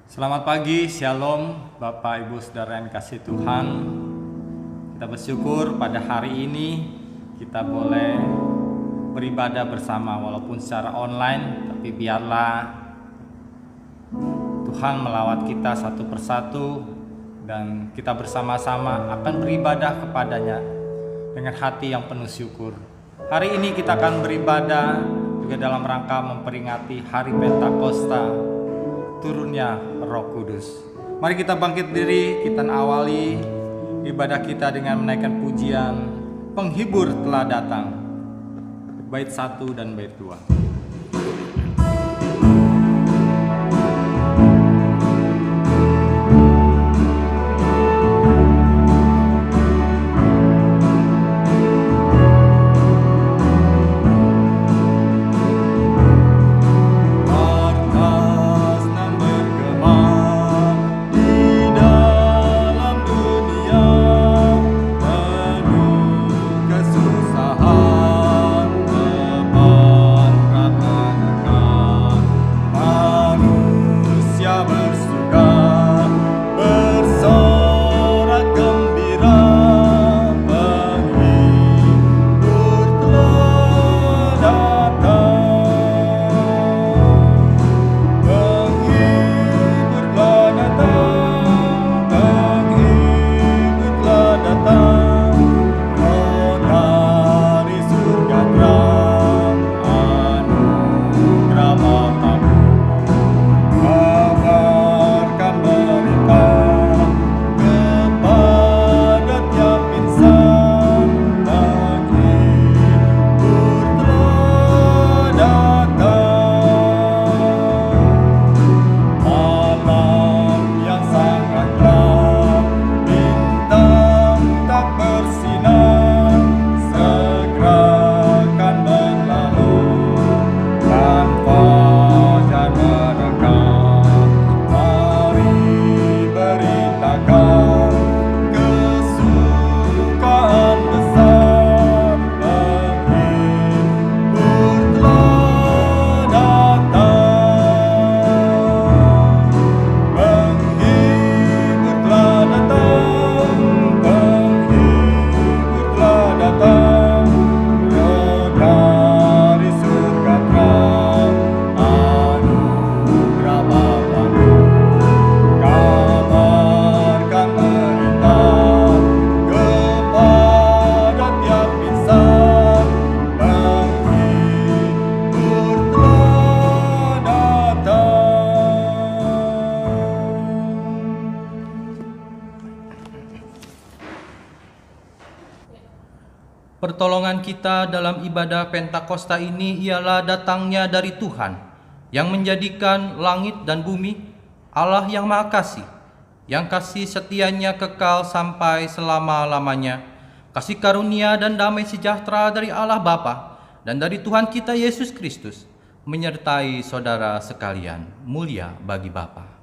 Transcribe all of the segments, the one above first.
Selamat pagi, Shalom Bapak Ibu Saudara yang kasih Tuhan. Kita bersyukur pada hari ini kita boleh beribadah bersama walaupun secara online, tapi biarlah Tuhan melawat kita satu persatu dan kita bersama-sama akan beribadah kepadanya dengan hati yang penuh syukur. Hari ini kita akan beribadah juga dalam rangka memperingati hari Pentakosta, turunnya Roh Kudus. Mari kita bangkit diri, kita awali ibadah kita dengan menaikkan pujian Penghibur telah datang, bait 1 dan bait 2. Pertolongan kita dalam ibadah Pentakosta ini ialah datangnya dari Tuhan yang menjadikan langit dan bumi, Allah yang Maha Kasih, yang kasih setianya kekal sampai selama-lamanya. Kasih karunia dan damai sejahtera dari Allah Bapa dan dari Tuhan kita Yesus Kristus menyertai saudara sekalian. Mulia bagi Bapa.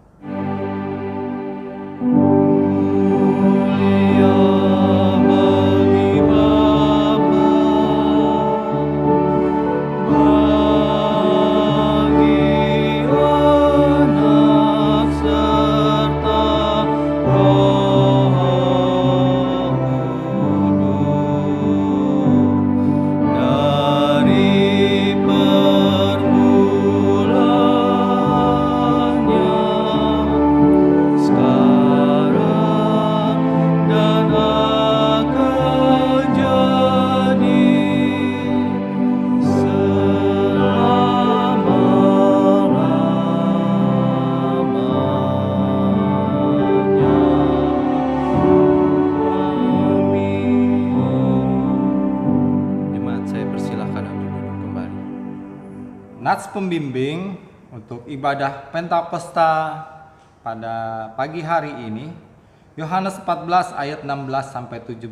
Nats pembimbing untuk ibadah Pentakosta pada pagi hari ini, Yohanes 14 ayat 16 sampai 17,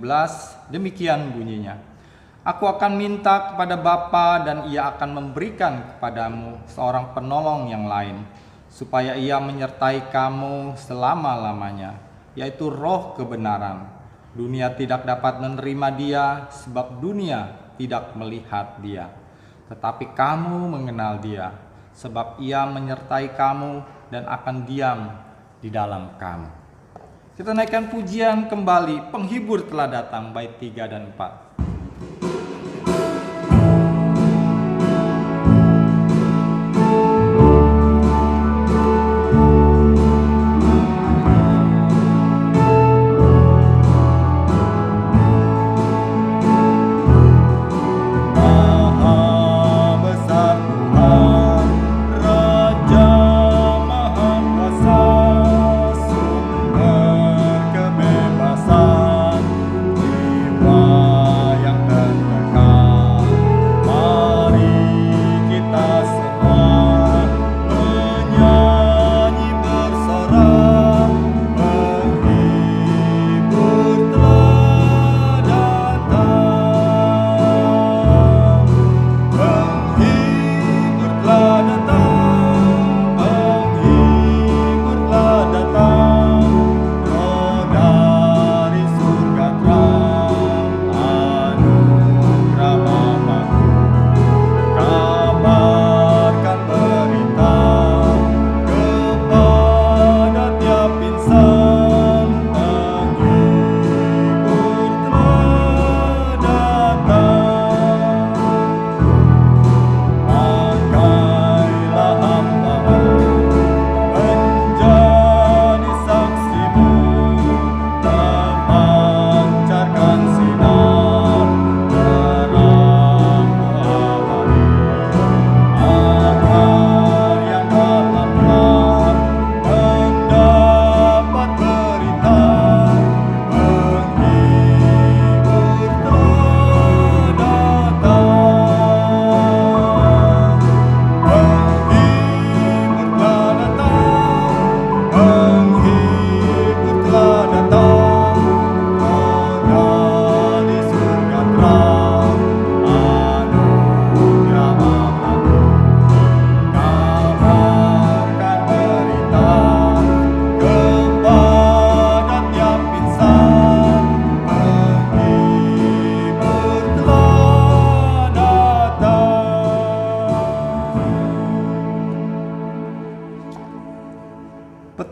demikian bunyinya. Aku akan minta kepada Bapa dan Ia akan memberikan kepadamu seorang penolong yang lain, supaya Ia menyertai kamu selama-lamanya, yaitu Roh kebenaran. Dunia tidak dapat menerima Dia sebab dunia tidak melihat Dia. Tetapi kamu mengenal Dia, sebab Ia menyertai kamu dan akan diam di dalam kamu. Kita naikkan pujian kembali, penghibur telah datang, bait 3 dan 4.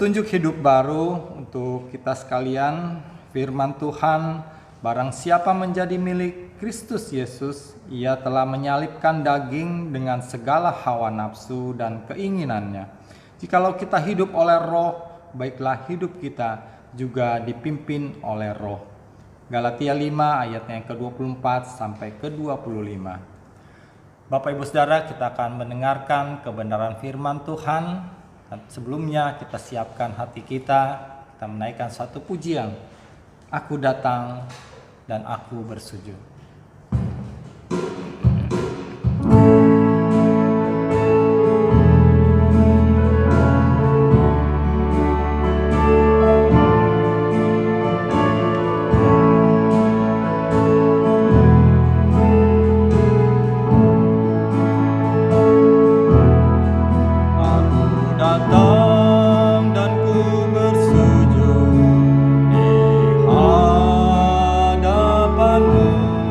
Petunjuk hidup baru untuk kita sekalian, firman Tuhan, barang siapa menjadi milik Kristus Yesus, ia telah menyalibkan daging dengan segala hawa nafsu dan keinginannya. Jikalau kita hidup oleh Roh, baiklah hidup kita juga dipimpin oleh Roh. Galatia 5 ayatnya yang ke-24 sampai ke-25. Bapak Ibu Saudara, kita akan mendengarkan kebenaran firman Tuhan. Sebelumnya kita siapkan hati kita menaikkan satu pujian. Aku datang dan aku bersujud. Hadapanmu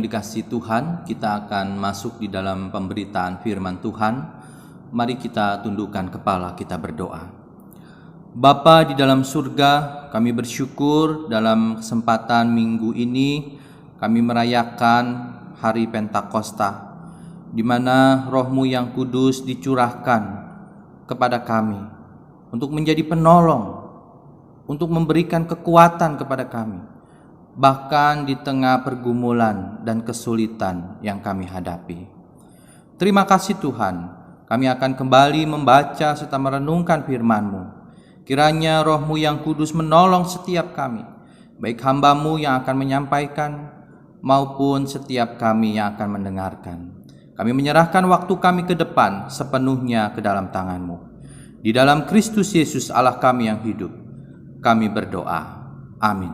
dikasihi Tuhan, kita akan masuk di dalam pemberitaan firman Tuhan. Mari kita tundukkan kepala, kita berdoa. Bapa di dalam surga, kami bersyukur dalam kesempatan minggu ini kami merayakan hari Pentakosta, di mana Roh-Mu yang kudus dicurahkan kepada kami untuk menjadi penolong, untuk memberikan kekuatan kepada kami, bahkan di tengah pergumulan dan kesulitan yang kami hadapi. Terima kasih Tuhan, kami akan kembali membaca serta merenungkan firman-Mu. Kiranya Roh-Mu yang kudus menolong setiap kami, baik hamba-Mu yang akan menyampaikan maupun setiap kami yang akan mendengarkan. Kami menyerahkan waktu kami ke depan sepenuhnya ke dalam tangan-Mu. Di dalam Kristus Yesus Allah kami yang hidup, kami berdoa. Amin.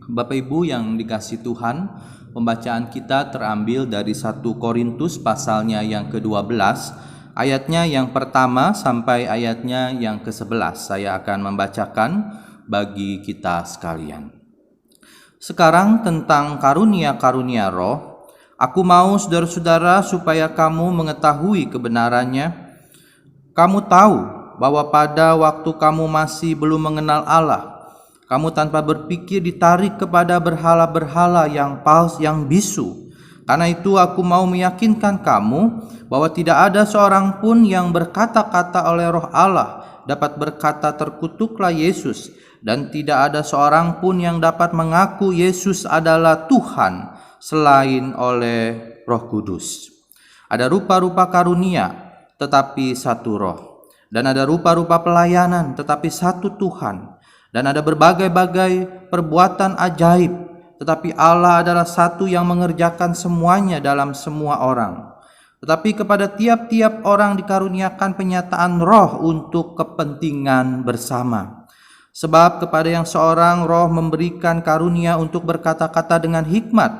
Bapak Ibu yang dikasihi Tuhan, pembacaan kita terambil dari 1 Korintus pasalnya yang ke-12, ayatnya yang pertama sampai ayatnya yang ke-11. Saya akan membacakan bagi kita sekalian. Sekarang tentang karunia-karunia roh, aku mau saudara-saudara supaya kamu mengetahui kebenarannya. Kamu tahu bahwa pada waktu kamu masih belum mengenal Allah, kamu tanpa berpikir ditarik kepada berhala-berhala yang palsu, yang bisu. Karena itu aku mau meyakinkan kamu bahwa tidak ada seorang pun yang berkata-kata oleh Roh Allah dapat berkata terkutuklah Yesus, dan tidak ada seorang pun yang dapat mengaku Yesus adalah Tuhan selain oleh Roh Kudus. Ada rupa-rupa karunia, tetapi satu Roh, dan ada rupa-rupa pelayanan, tetapi satu Tuhan. Dan ada berbagai-bagai perbuatan ajaib, tetapi Allah adalah satu yang mengerjakan semuanya dalam semua orang. Tetapi kepada tiap-tiap orang dikaruniakan penyataan roh untuk kepentingan bersama. Sebab kepada yang seorang roh memberikan karunia untuk berkata-kata dengan hikmat,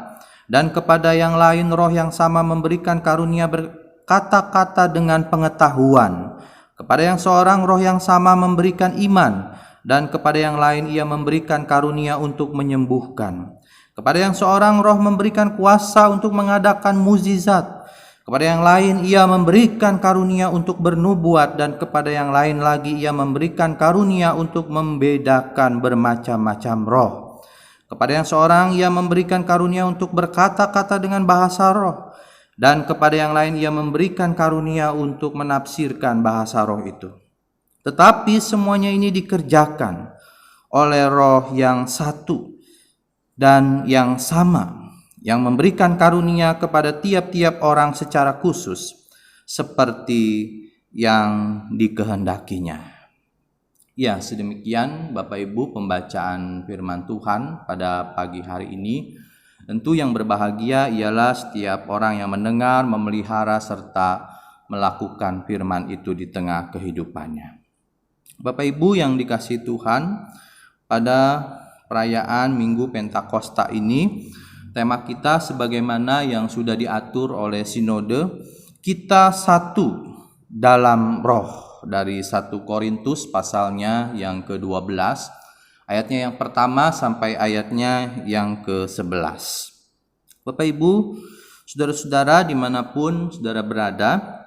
dan kepada yang lain roh yang sama memberikan karunia berkata-kata dengan pengetahuan. Kepada yang seorang roh yang sama memberikan iman, dan kepada yang lain ia memberikan karunia untuk menyembuhkan. Kepada yang seorang roh memberikan kuasa untuk mengadakan mukjizat. Kepada yang lain ia memberikan karunia untuk bernubuat, dan kepada yang lain lagi ia memberikan karunia untuk membedakan bermacam-macam roh. Kepada yang seorang ia memberikan karunia untuk berkata-kata dengan bahasa roh, dan kepada yang lain ia memberikan karunia untuk menafsirkan bahasa roh itu. Tetapi semuanya ini dikerjakan oleh Roh yang satu dan yang sama, yang memberikan karunia kepada tiap-tiap orang secara khusus, seperti yang dikehendakinya. Ya, sedemikian Bapak Ibu pembacaan firman Tuhan pada pagi hari ini. Tentu yang berbahagia ialah setiap orang yang mendengar, memelihara, serta melakukan firman itu di tengah kehidupannya. Bapak Ibu yang dikasihi Tuhan, pada perayaan Minggu Pentakosta ini, tema kita sebagaimana yang sudah diatur oleh Sinode, kita satu dalam roh, dari 1 Korintus pasalnya yang ke-12, ayatnya yang pertama sampai ayatnya yang ke-11. Bapak Ibu, saudara-saudara dimanapun saudara berada,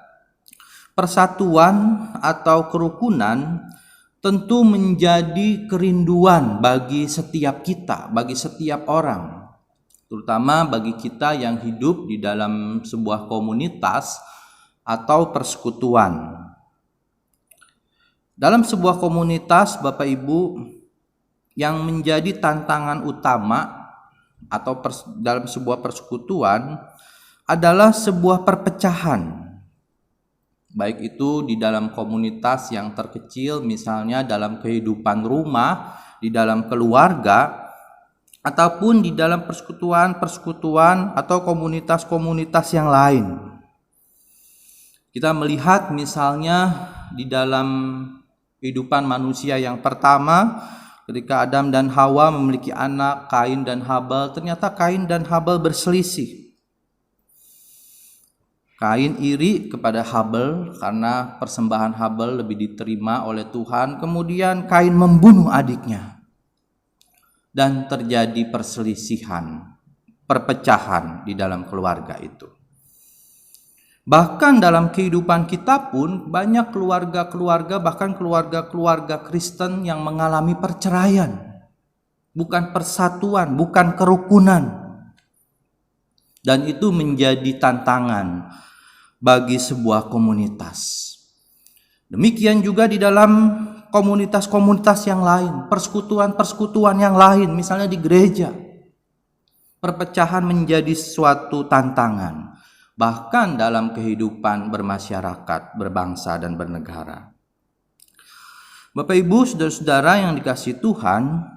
persatuan atau kerukunan tentu menjadi kerinduan bagi setiap kita, bagi setiap orang, terutama bagi kita yang hidup di dalam sebuah komunitas atau persekutuan. Dalam sebuah komunitas, Bapak Ibu, yang menjadi tantangan utama atau dalam sebuah persekutuan adalah sebuah perpecahan. Baik itu di dalam komunitas yang terkecil, misalnya dalam kehidupan rumah, di dalam keluarga, ataupun di dalam persekutuan atau komunitas-komunitas yang lain. Kita melihat misalnya di dalam kehidupan manusia yang pertama, ketika Adam dan Hawa memiliki anak, Kain dan Habel, ternyata Kain dan Habel berselisih. Kain iri kepada Habel karena persembahan Habel lebih diterima oleh Tuhan. Kemudian Kain membunuh adiknya dan terjadi perselisihan. perpecahan di dalam keluarga itu. Bahkan dalam kehidupan kita pun banyak keluarga-keluarga, bahkan keluarga-keluarga Kristen yang mengalami perceraian. Bukan persatuan, bukan kerukunan. Dan itu menjadi tantangan bagi sebuah komunitas. Demikian juga di dalam komunitas-komunitas yang lain, persekutuan-persekutuan yang lain, misalnya di gereja. Perpecahan menjadi suatu tantangan. Bahkan dalam kehidupan bermasyarakat, berbangsa, dan bernegara. Bapak Ibu, saudara-saudara yang dikasihi Tuhan,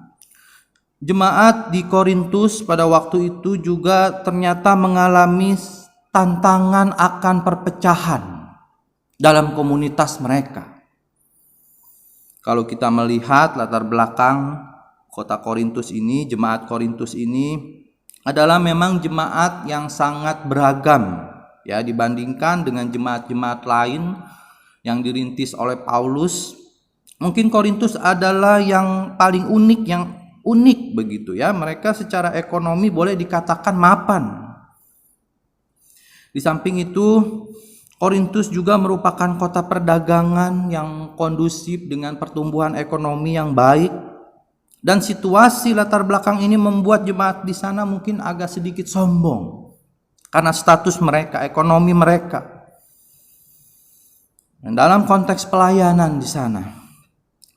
jemaat di Korintus pada waktu itu juga ternyata mengalami tantangan akan perpecahan dalam komunitas mereka. Kalau kita melihat latar belakang kota Korintus ini, jemaat Korintus ini adalah memang jemaat yang sangat beragam, ya, dibandingkan dengan jemaat-jemaat lain yang dirintis oleh Paulus. Mungkin Korintus adalah yang paling unik begitu ya. Mereka secara ekonomi boleh dikatakan mapan. Di samping itu, Korintus juga merupakan kota perdagangan yang kondusif dengan pertumbuhan ekonomi yang baik. Dan situasi latar belakang ini membuat jemaat di sana mungkin agak sedikit sombong karena status mereka, ekonomi mereka. Dan dalam konteks pelayanan di sana,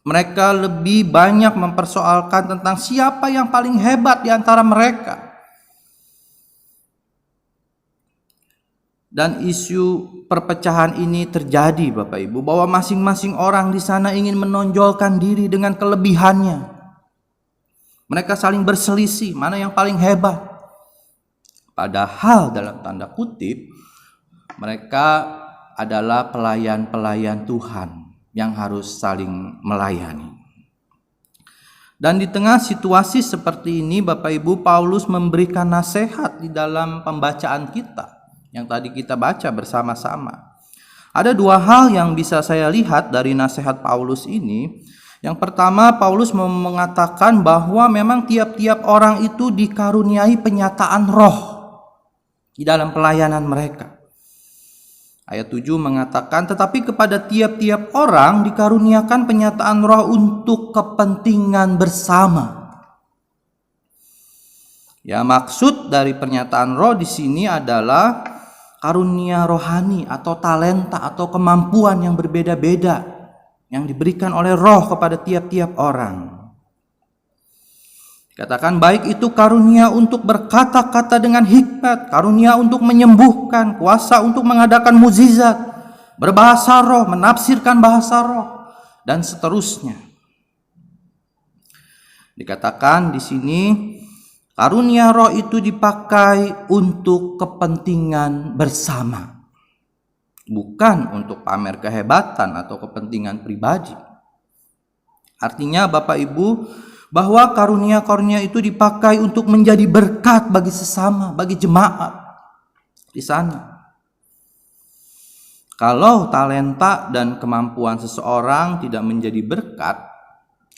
mereka lebih banyak mempersoalkan tentang siapa yang paling hebat di antara mereka. Dan isu perpecahan ini terjadi, Bapak Ibu, bahwa masing-masing orang di sana ingin menonjolkan diri dengan kelebihannya. Mereka saling berselisih, mana yang paling hebat. Padahal dalam tanda kutip, mereka adalah pelayan-pelayan Tuhan yang harus saling melayani. Dan di tengah situasi seperti ini, Bapak Ibu, Paulus memberikan nasihat di dalam pembacaan kita yang tadi kita baca bersama-sama. Ada dua hal yang bisa saya lihat dari nasihat Paulus ini. Yang pertama, Paulus mengatakan bahwa memang tiap-tiap orang itu dikaruniai penyataan roh di dalam pelayanan mereka. Ayat 7 mengatakan, tetapi kepada tiap-tiap orang dikaruniakan penyataan roh untuk kepentingan bersama. Ya, maksud dari pernyataan roh di sini adalah karunia rohani atau talenta atau kemampuan yang berbeda-beda yang diberikan oleh roh kepada tiap-tiap orang. Katakan baik itu karunia untuk berkata-kata dengan hikmat, karunia untuk menyembuhkan, kuasa untuk mengadakan mukjizat, berbahasa roh, menafsirkan bahasa roh, dan seterusnya. Dikatakan di sini karunia roh itu dipakai untuk kepentingan bersama, bukan untuk pamer kehebatan atau kepentingan pribadi. Artinya Bapak Ibu, bahwa karunia-karunia itu dipakai untuk menjadi berkat bagi sesama, bagi jemaat di sana. Kalau talenta dan kemampuan seseorang tidak menjadi berkat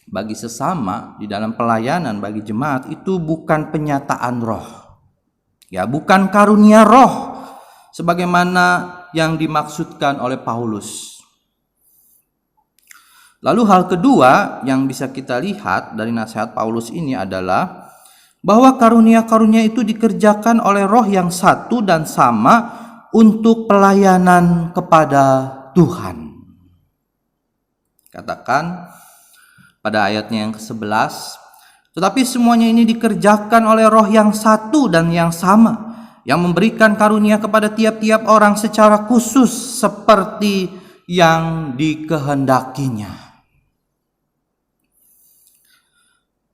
bagi sesama di dalam pelayanan bagi jemaat, itu bukan penyataan roh. Ya, bukan karunia roh sebagaimana yang dimaksudkan oleh Paulus. Lalu hal kedua yang bisa kita lihat dari nasihat Paulus ini adalah bahwa karunia-karunia itu dikerjakan oleh roh yang satu dan sama untuk pelayanan kepada Tuhan. Katakan pada ayatnya yang ke-11, tetapi semuanya ini dikerjakan oleh roh yang satu dan yang sama, yang memberikan karunia kepada tiap-tiap orang secara khusus seperti yang dikehendakinya.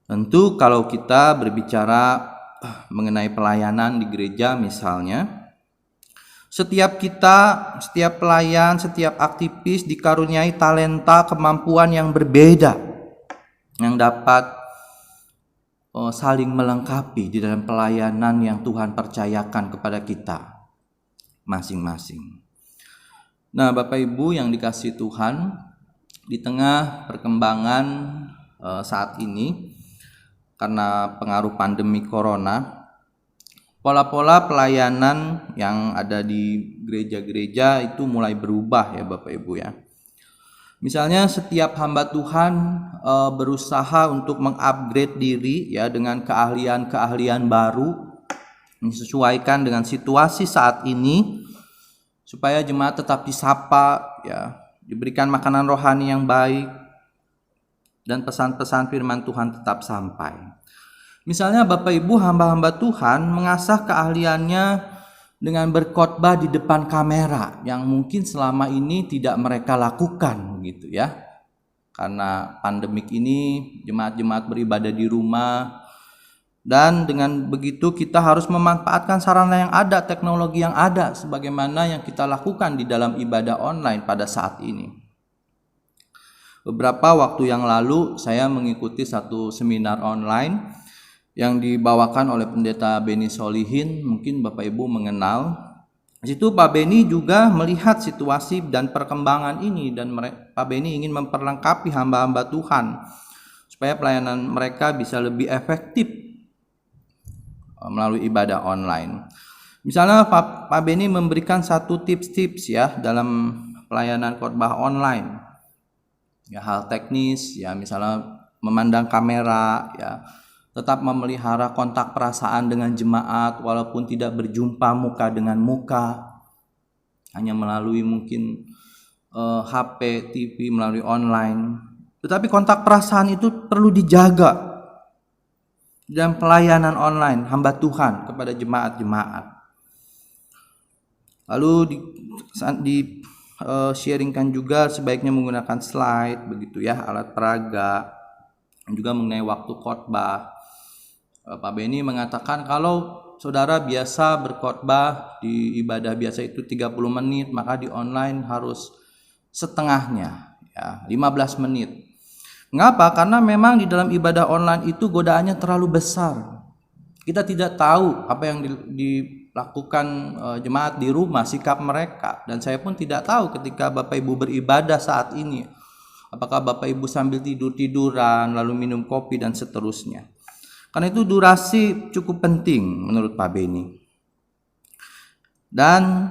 Tentu kalau kita berbicara mengenai pelayanan di gereja misalnya, setiap pelayan, setiap aktivis dikaruniai talenta, kemampuan yang berbeda yang dapat saling melengkapi di dalam pelayanan yang Tuhan percayakan kepada kita masing-masing. Nah, Bapak Ibu yang dikasihi Tuhan, di tengah perkembangan saat ini karena pengaruh pandemi corona, pola-pola pelayanan yang ada di gereja-gereja itu mulai berubah ya Bapak Ibu ya. Misalnya setiap hamba Tuhan berusaha untuk mengupgrade diri ya dengan keahlian-keahlian baru, menyesuaikan dengan situasi saat ini supaya jemaat tetap disapa ya, diberikan makanan rohani yang baik dan pesan-pesan firman Tuhan tetap sampai. Misalnya Bapak Ibu hamba-hamba Tuhan mengasah keahliannya dengan berkhotbah di depan kamera yang mungkin selama ini tidak mereka lakukan gitu ya. Karena pandemik ini jemaat-jemaat beribadah di rumah, dan dengan begitu kita harus memanfaatkan sarana yang ada, teknologi yang ada sebagaimana yang kita lakukan di dalam ibadah online pada saat ini. Beberapa waktu yang lalu saya mengikuti satu seminar online yang dibawakan oleh Pendeta Beni Solihin, mungkin Bapak Ibu mengenal. Di situ Pak Beni juga melihat situasi dan perkembangan ini, dan Pak Beni ingin memperlengkapi hamba-hamba Tuhan supaya pelayanan mereka bisa lebih efektif melalui ibadah online. Misalnya Pak Beni memberikan satu tips-tips ya dalam pelayanan khotbah online. Ya, hal teknis ya, misalnya memandang kamera ya, tetap memelihara kontak perasaan dengan jemaat walaupun tidak berjumpa muka dengan muka, hanya melalui mungkin HP, TV, melalui online. Tetapi kontak perasaan itu perlu dijaga dalam pelayanan online hamba Tuhan kepada jemaat-jemaat. Lalu sharingkan juga sebaiknya menggunakan slide begitu ya, alat peraga, juga mengenai waktu khotbah. Pak Beni mengatakan kalau saudara biasa berkhotbah di ibadah biasa itu 30 menit, maka di online harus setengahnya ya, 15 menit. Mengapa? Karena memang di dalam ibadah online itu godaannya terlalu besar. Kita tidak tahu apa yang dilakukan jemaat di rumah, sikap mereka, dan saya pun tidak tahu ketika Bapak Ibu beribadah saat ini apakah Bapak Ibu sambil tidur-tiduran lalu minum kopi dan seterusnya. Karena itu durasi cukup penting menurut Pak Beni. Dan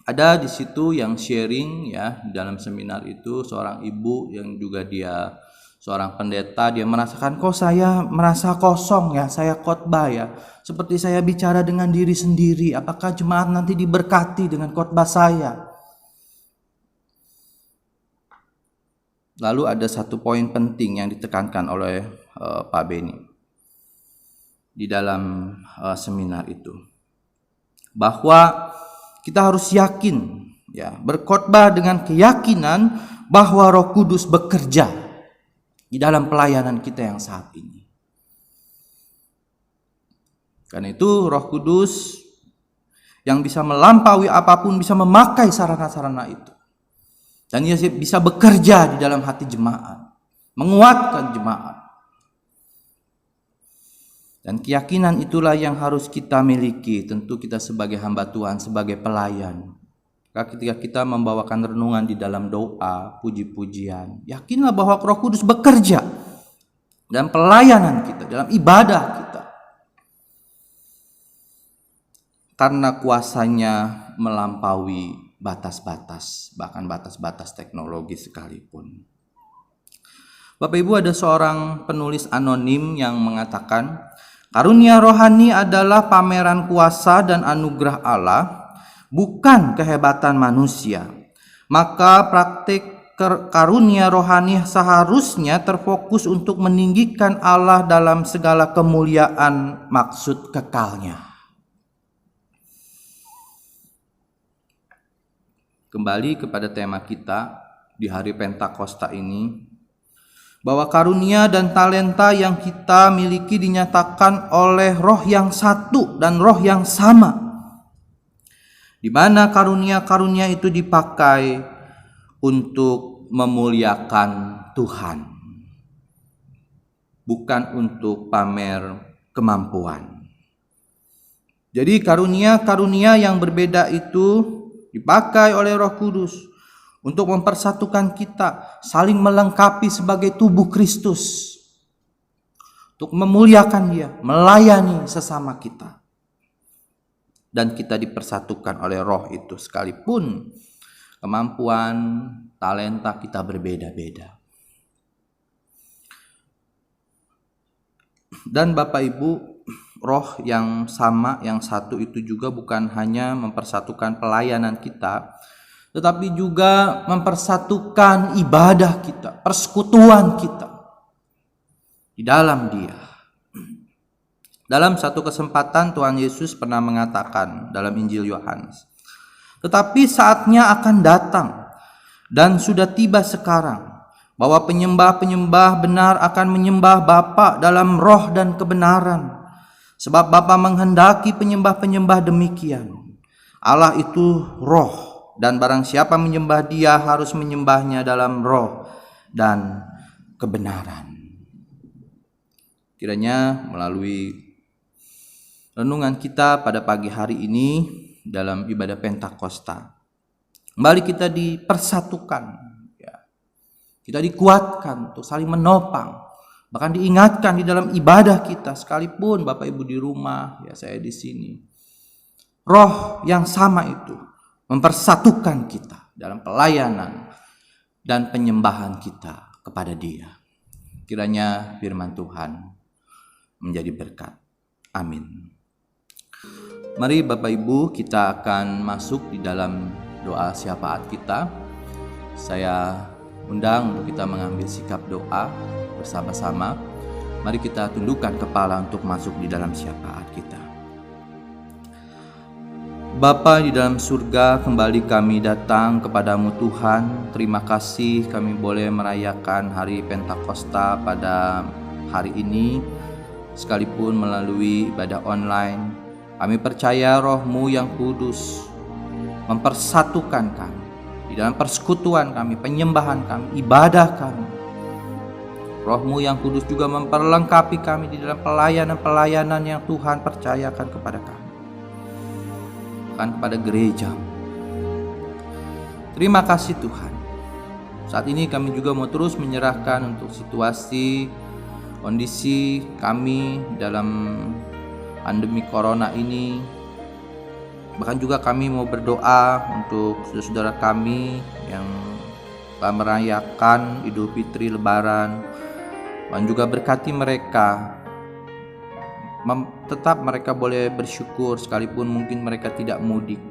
ada di situ yang sharing ya dalam seminar itu, seorang ibu yang juga dia seorang pendeta, dia merasakan kok saya merasa kosong ya, saya khotbah ya, seperti saya bicara dengan diri sendiri. Apakah jemaat nanti diberkati dengan khotbah saya? Lalu ada satu poin penting yang ditekankan oleh Pak Beni di dalam seminar itu, bahwa kita harus yakin ya, berkhotbah dengan keyakinan bahwa Roh Kudus bekerja di dalam pelayanan kita yang saat ini. Karena itu Roh Kudus yang bisa melampaui apapun bisa memakai sarana-sarana itu, dan ia bisa bekerja di dalam hati jemaat, menguatkan jemaat. Dan keyakinan itulah yang harus kita miliki, tentu kita sebagai hamba Tuhan, sebagai pelayan. Ketika kita membawakan renungan di dalam doa, puji-pujian, yakinlah bahwa Roh Kudus bekerja dalam pelayanan kita, dalam ibadah kita. Karena kuasanya melampaui batas-batas, bahkan batas-batas teknologi sekalipun. Bapak Ibu, ada seorang penulis anonim yang mengatakan, karunia rohani adalah pameran kuasa dan anugerah Allah, bukan kehebatan manusia. Maka praktik karunia rohani seharusnya terfokus untuk meninggikan Allah dalam segala kemuliaan maksud kekalnya. Kembali kepada tema kita di hari Pentakosta ini, bahwa karunia dan talenta yang kita miliki dinyatakan oleh Roh yang satu dan Roh yang sama, di mana karunia-karunia itu dipakai untuk memuliakan Tuhan, bukan untuk pamer kemampuan. Jadi karunia-karunia yang berbeda itu dipakai oleh Roh Kudus untuk mempersatukan kita, saling melengkapi sebagai tubuh Kristus, untuk memuliakan Dia, melayani sesama kita. dan kita dipersatukan oleh Roh itu, sekalipun kemampuan, talenta kita berbeda-beda. Dan Bapak Ibu, Roh yang sama, yang satu itu juga bukan hanya mempersatukan pelayanan kita, tetapi juga mempersatukan ibadah kita, persekutuan kita di dalam Dia. Dalam satu kesempatan Tuhan Yesus pernah mengatakan dalam Injil Yohanes, "Tetapi saatnya akan datang dan sudah tiba sekarang, bahwa penyembah-penyembah benar akan menyembah Bapa dalam roh dan kebenaran. Sebab Bapa menghendaki penyembah-penyembah demikian. Allah itu roh, dan barang siapa menyembah Dia harus menyembahnya dalam roh dan kebenaran." Kiranya melalui renungan kita pada pagi hari ini dalam ibadah Pentakosta, kembali kita dipersatukan, ya. Kita dikuatkan untuk saling menopang, bahkan diingatkan di dalam ibadah kita, sekalipun Bapak Ibu di rumah, ya saya di sini. Roh yang sama itu mempersatukan kita dalam pelayanan dan penyembahan kita kepada Dia. Kiranya firman Tuhan menjadi berkat. Amin. Mari Bapak Ibu, kita akan masuk di dalam doa syafaat kita. Saya undang untuk kita mengambil sikap doa bersama-sama. Mari kita tundukkan kepala untuk masuk di dalam syafaat kita. Bapa di dalam surga, kembali kami datang kepadamu Tuhan. Terima kasih kami boleh merayakan hari Pentakosta pada hari ini, sekalipun melalui ibadah online. Kami percaya Roh-Mu yang kudus mempersatukan kami di dalam persekutuan kami, penyembahan kami, ibadah kami. Roh-Mu yang kudus juga memperlengkapi kami di dalam pelayanan-pelayanan yang Tuhan percayakan kepada kami, bahkan kepada gereja. Terima kasih Tuhan. Saat ini kami juga mau terus menyerahkan untuk situasi, kondisi kami dalam pandemi corona ini. Bahkan juga kami mau berdoa untuk saudara-saudara kami yang telah merayakan Idul Fitri, Lebaran. Dan juga berkati mereka, tetap mereka boleh bersyukur sekalipun mungkin mereka tidak mudik.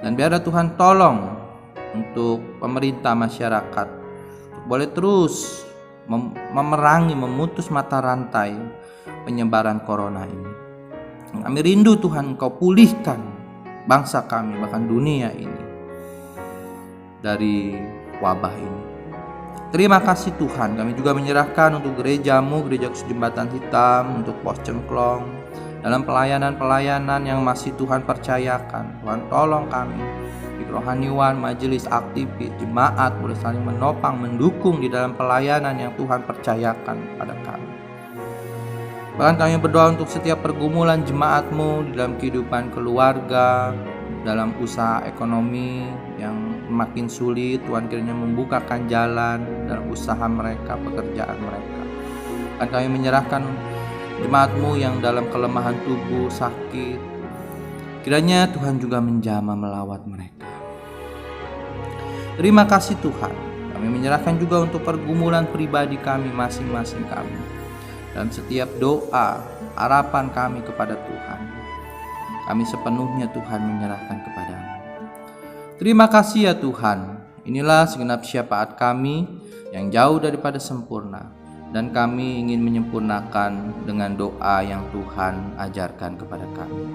Dan biarlah Tuhan tolong untuk pemerintah, masyarakat, boleh terus memerangi, memutus mata rantai penyebaran corona ini. Kami rindu Tuhan Engkau pulihkan bangsa kami, bahkan dunia ini, dari wabah ini. Terima kasih Tuhan. Kami juga menyerahkan untuk gereja-Mu, Gereja Kudus Jembatan Hitam, untuk Pos Cengklong, dalam pelayanan-pelayanan yang masih Tuhan percayakan. Tuhan tolong kami di kerohanian, majelis, aktivis, jemaat boleh saling menopang, mendukung di dalam pelayanan yang Tuhan percayakan pada kami. Bahkan kami berdoa untuk setiap pergumulan jemaat-Mu di dalam kehidupan keluarga, dalam usaha ekonomi yang makin sulit. Tuhan kiranya membukakan jalan dalam usaha mereka, pekerjaan mereka. Dan kami menyerahkan jemaat-Mu yang dalam kelemahan tubuh, sakit. Kiranya Tuhan juga menjamah melawat mereka. Terima kasih Tuhan. Kami menyerahkan juga untuk pergumulan pribadi kami, masing-masing kami. Dan setiap doa, harapan kami kepada Tuhan, kami sepenuhnya Tuhan menyerahkan kepada-Mu. Terima kasih ya Tuhan. Inilah segenap syafaat kami yang jauh daripada sempurna, dan kami ingin menyempurnakan dengan doa yang Tuhan ajarkan kepada kami.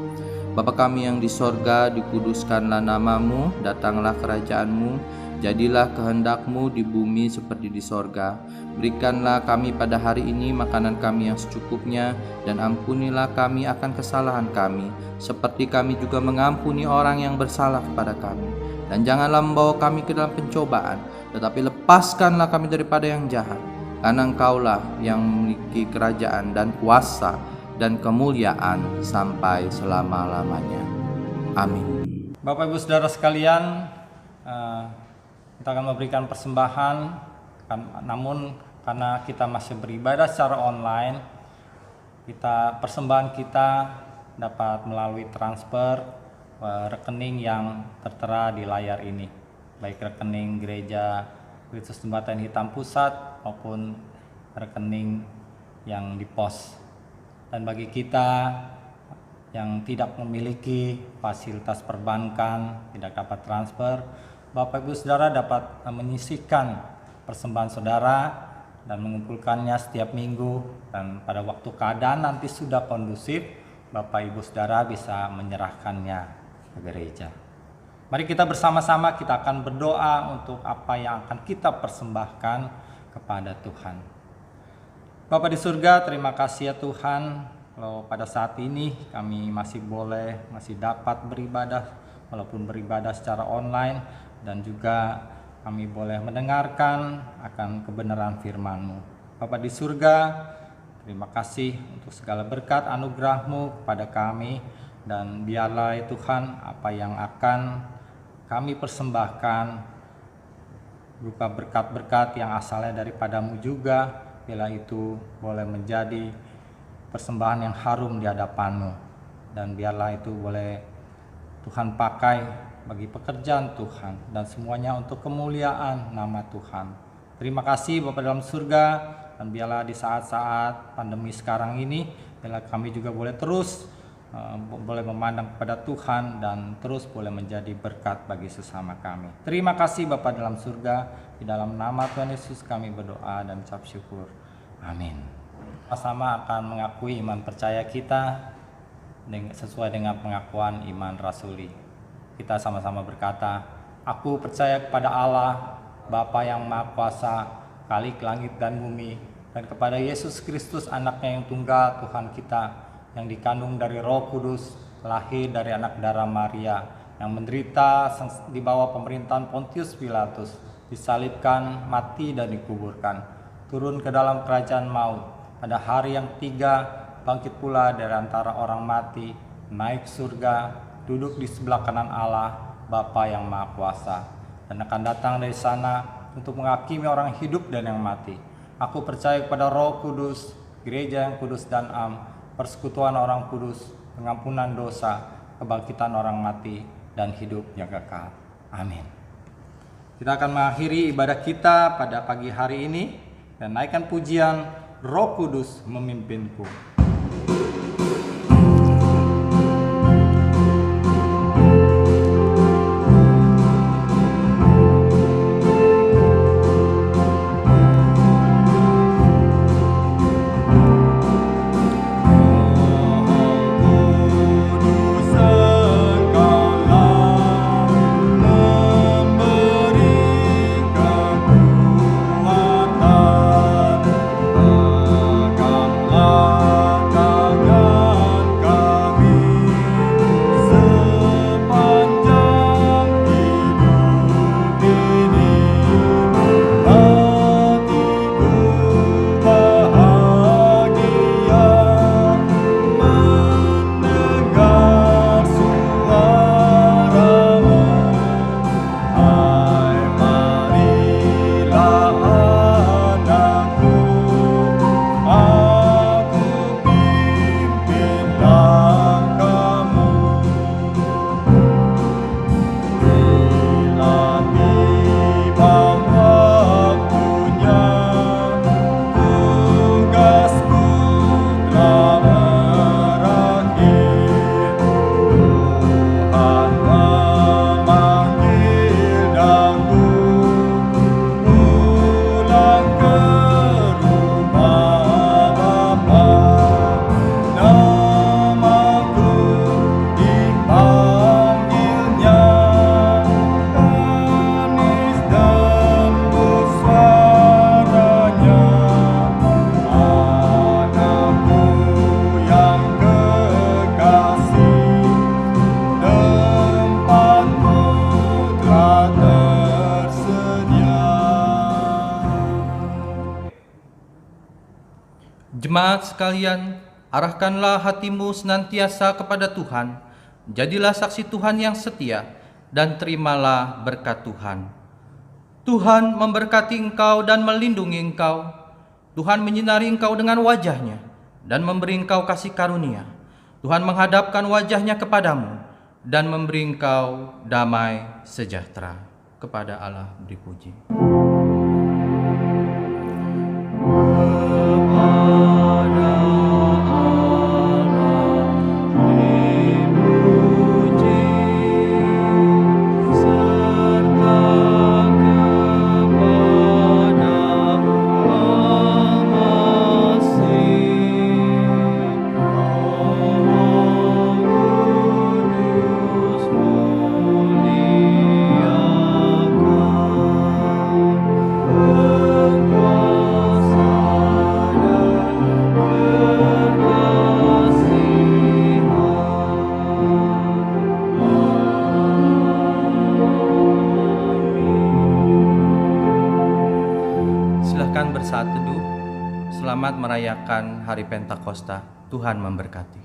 Bapa kami yang di sorga, dikuduskanlah nama-Mu, datanglah kerajaan-Mu, jadilah kehendak-Mu di bumi seperti di sorga. Berikanlah kami pada hari ini makanan kami yang secukupnya, dan ampunilah kami akan kesalahan kami, seperti kami juga mengampuni orang yang bersalah kepada kami. Dan janganlah membawa kami ke dalam pencobaan, tetapi lepaskanlah kami daripada yang jahat. Karena Engkaulah yang memiliki kerajaan dan kuasa dan kemuliaan sampai selama-lamanya. Amin. Bapak Ibu Saudara sekalian, kita akan memberikan persembahan, namun karena kita masih beribadah secara online, persembahan kita dapat melalui transfer rekening yang tertera di layar ini, baik rekening Gereja Kristus Jembatan Hitam Pusat maupun rekening yang di pos. Dan bagi kita yang tidak memiliki fasilitas perbankan, tidak dapat transfer, Bapak Ibu Saudara dapat menyisihkan persembahan saudara dan mengumpulkannya setiap minggu, dan pada waktu keadaan nanti sudah kondusif, Bapak Ibu Saudara bisa menyerahkannya ke gereja. Mari kita bersama-sama kita akan berdoa untuk apa yang akan kita persembahkan kepada Tuhan. Bapa di surga, terima kasih ya Tuhan, kalau pada saat ini kami masih dapat beribadah, walaupun beribadah secara online, dan juga kami boleh mendengarkan akan kebenaran firman-Mu. Bapa di surga, terima kasih untuk segala berkat anugerah-Mu kepada kami, dan biarlah ya Tuhan apa yang akan kami persembahkan berupa berkat-berkat yang asalnya daripada-Mu juga, bila itu boleh menjadi persembahan yang harum di hadapan-Mu, dan biarlah itu boleh Tuhan pakai bagi pekerjaan Tuhan dan semuanya untuk kemuliaan nama Tuhan. Terima kasih Bapa dalam surga, dan biarlah di saat-saat pandemi sekarang ini, biarlah kami juga boleh terus boleh memandang kepada Tuhan dan terus boleh menjadi berkat bagi sesama kami. Terima kasih Bapa dalam surga, di dalam nama Tuhan Yesus kami berdoa dan ucap syukur. Amin. Sama akan mengakui iman percaya kita sesuai dengan pengakuan iman rasuli. Kita sama-sama berkata, aku percaya kepada Allah, Bapa yang Maha Kuasa, Khalik langit dan bumi, dan kepada Yesus Kristus anaknya yang tunggal Tuhan kita, yang dikandung dari Roh Kudus, lahir dari anak darah Maria, yang menderita di bawah pemerintahan Pontius Pilatus, disalibkan, mati dan dikuburkan, turun ke dalam kerajaan maut, pada hari yang ketiga bangkit pula dari antara orang mati, naik surga, duduk di sebelah kanan Allah, Bapa yang Maha Kuasa, dan akan datang dari sana untuk menghakimi orang hidup dan yang mati. Aku percaya kepada Roh Kudus, gereja yang kudus dan am, persekutuan orang kudus, pengampunan dosa, kebangkitan orang mati, dan hidup yang kekal. Amin. Kita akan mengakhiri ibadah kita pada pagi hari ini dan naikkan pujian Roh Kudus Memimpinku. Jemaat sekalian, arahkanlah hatimu senantiasa kepada Tuhan, jadilah saksi Tuhan yang setia, dan terimalah berkat Tuhan. Tuhan memberkati engkau dan melindungi engkau. Tuhan menyinari engkau dengan wajah-Nya dan memberi engkau kasih karunia. Tuhan menghadapkan wajahnya kepadamu dan memberi engkau damai sejahtera. Kepada Allah beri puji. Silahkan bersaat teduh. Selamat merayakan Hari Pentakosta. Tuhan memberkati.